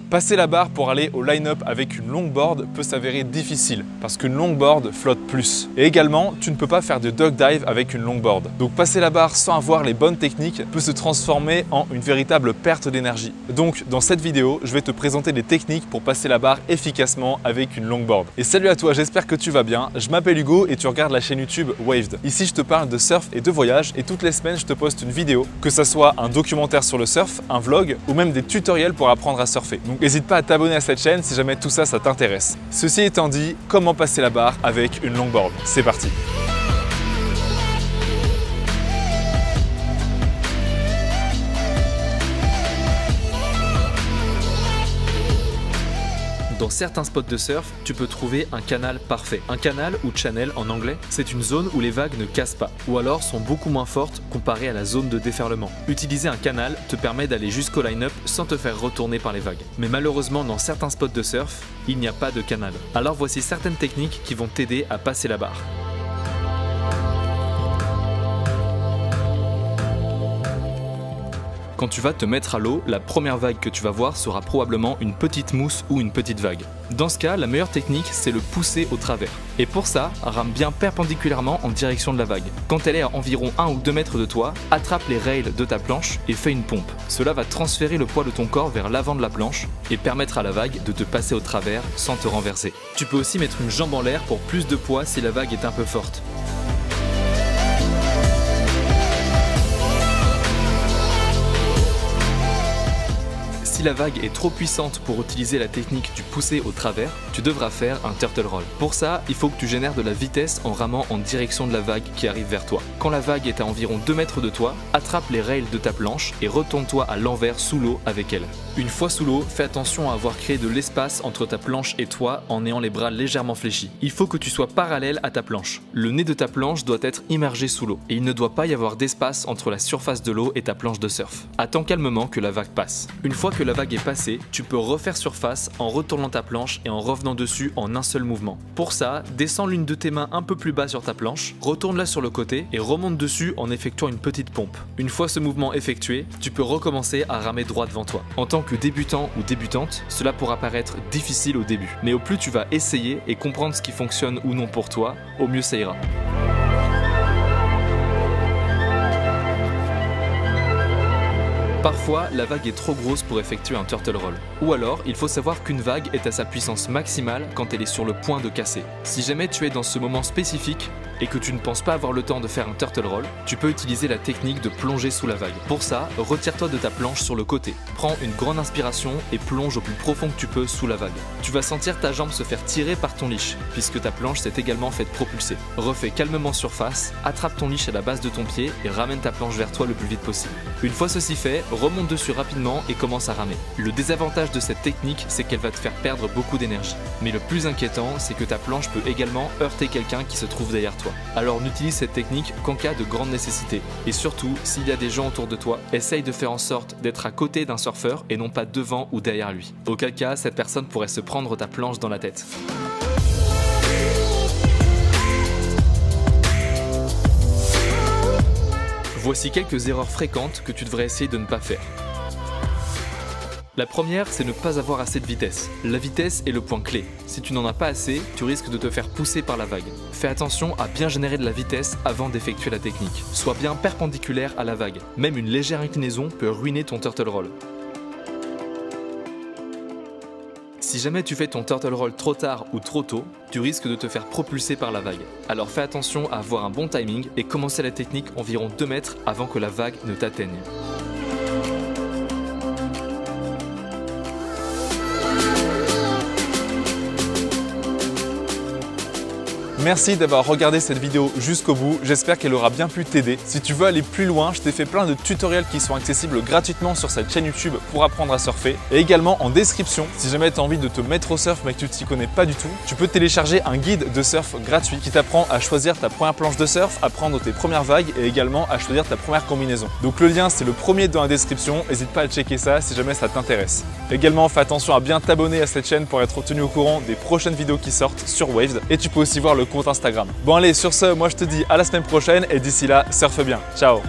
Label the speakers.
Speaker 1: Passer la barre pour aller au line-up avec une longboard peut s'avérer difficile parce qu'une longboard flotte plus. Et également, tu ne peux pas faire de duck dive avec une longboard. Donc passer la barre sans avoir les bonnes techniques peut se transformer en une véritable perte d'énergie. Donc dans cette vidéo, je vais te présenter des techniques pour passer la barre efficacement avec une longboard. Et salut à toi, j'espère que tu vas bien. Je m'appelle Hugo et tu regardes la chaîne YouTube Waved. Ici, je te parle de surf et de voyage et toutes les semaines, je te poste une vidéo, que ce soit un documentaire sur le surf, un vlog ou même des tutoriels pour apprendre à surfer. Donc n'hésite pas à t'abonner à cette chaîne si jamais tout ça, ça t'intéresse. Ceci étant dit, comment passer la barre avec une longboard? C'est parti!
Speaker 2: Dans certains spots de surf, tu peux trouver un canal parfait. Un canal ou channel en anglais, c'est une zone où les vagues ne cassent pas, ou alors sont beaucoup moins fortes comparées à la zone de déferlement. Utiliser un canal te permet d'aller jusqu'au line-up sans te faire retourner par les vagues. Mais malheureusement, dans certains spots de surf, il n'y a pas de canal. Alors voici certaines techniques qui vont t'aider à passer la barre. Quand tu vas te mettre à l'eau, la première vague que tu vas voir sera probablement une petite mousse ou une petite vague. Dans ce cas, la meilleure technique, c'est le pousser au travers. Et pour ça, rame bien perpendiculairement en direction de la vague. Quand elle est à environ 1 ou 2 mètres de toi, attrape les rails de ta planche et fais une pompe. Cela va transférer le poids de ton corps vers l'avant de la planche et permettre à la vague de te passer au travers sans te renverser. Tu peux aussi mettre une jambe en l'air pour plus de poids si la vague est un peu forte. Si la vague est trop puissante pour utiliser la technique du pousser au travers, tu devras faire un turtle roll. Pour ça, il faut que tu génères de la vitesse en ramant en direction de la vague qui arrive vers toi. Quand la vague est à environ 2 mètres de toi, attrape les rails de ta planche et retourne-toi à l'envers sous l'eau avec elle. Une fois sous l'eau, fais attention à avoir créé de l'espace entre ta planche et toi en ayant les bras légèrement fléchis. Il faut que tu sois parallèle à ta planche. Le nez de ta planche doit être immergé sous l'eau et il ne doit pas y avoir d'espace entre la surface de l'eau et ta planche de surf. Attends calmement que la vague passe. Une fois que la vague est passée, tu peux refaire surface en retournant ta planche et en revenant dessus en un seul mouvement. Pour ça, descends l'une de tes mains un peu plus bas sur ta planche, retourne-la sur le côté et remonte dessus en effectuant une petite pompe. Une fois ce mouvement effectué, tu peux recommencer à ramer droit devant toi. En tant que débutant ou débutante, cela pourra paraître difficile au début, mais au plus tu vas essayer et comprendre ce qui fonctionne ou non pour toi, au mieux ça ira. Parfois, la vague est trop grosse pour effectuer un turtle roll. Ou alors, il faut savoir qu'une vague est à sa puissance maximale quand elle est sur le point de casser. Si jamais tu es dans ce moment spécifique et que tu ne penses pas avoir le temps de faire un turtle roll, tu peux utiliser la technique de plonger sous la vague. Pour ça, retire-toi de ta planche sur le côté. Prends une grande inspiration et plonge au plus profond que tu peux sous la vague. Tu vas sentir ta jambe se faire tirer par ton leash, puisque ta planche s'est également faite propulser. Refais calmement surface, attrape ton leash à la base de ton pied et ramène ta planche vers toi le plus vite possible. Une fois ceci fait, remonte dessus rapidement et commence à ramer. Le désavantage de cette technique, c'est qu'elle va te faire perdre beaucoup d'énergie. Mais le plus inquiétant, c'est que ta planche peut également heurter quelqu'un qui se trouve derrière toi. Alors n'utilise cette technique qu'en cas de grande nécessité. Et surtout, s'il y a des gens autour de toi, essaye de faire en sorte d'être à côté d'un surfeur et non pas devant ou derrière lui. Auquel cas, cette personne pourrait se prendre ta planche dans la tête. Voici quelques erreurs fréquentes que tu devrais essayer de ne pas faire. La première, c'est ne pas avoir assez de vitesse. La vitesse est le point clé. Si tu n'en as pas assez, tu risques de te faire pousser par la vague. Fais attention à bien générer de la vitesse avant d'effectuer la technique. Sois bien perpendiculaire à la vague. Même une légère inclinaison peut ruiner ton turtle roll. Si jamais tu fais ton turtle roll trop tard ou trop tôt, tu risques de te faire propulser par la vague. Alors fais attention à avoir un bon timing et commencer la technique environ 2 mètres avant que la vague ne t'atteigne.
Speaker 1: Merci d'avoir regardé cette vidéo jusqu'au bout, j'espère qu'elle aura bien pu t'aider. Si tu veux aller plus loin, je t'ai fait plein de tutoriels qui sont accessibles gratuitement sur cette chaîne YouTube pour apprendre à surfer. Et également en description, si jamais tu as envie de te mettre au surf mais que tu ne t'y connais pas du tout, tu peux télécharger un guide de surf gratuit qui t'apprend à choisir ta première planche de surf, à prendre tes premières vagues et également à choisir ta première combinaison. Donc le lien c'est le premier dans la description, n'hésite pas à checker ça si jamais ça t'intéresse. Également fais attention à bien t'abonner à cette chaîne pour être tenu au courant des prochaines vidéos qui sortent sur Waved et tu peux aussi voir le compte Instagram. Bon allez, sur ce, moi je te dis à la semaine prochaine et d'ici là, surfe bien. Ciao!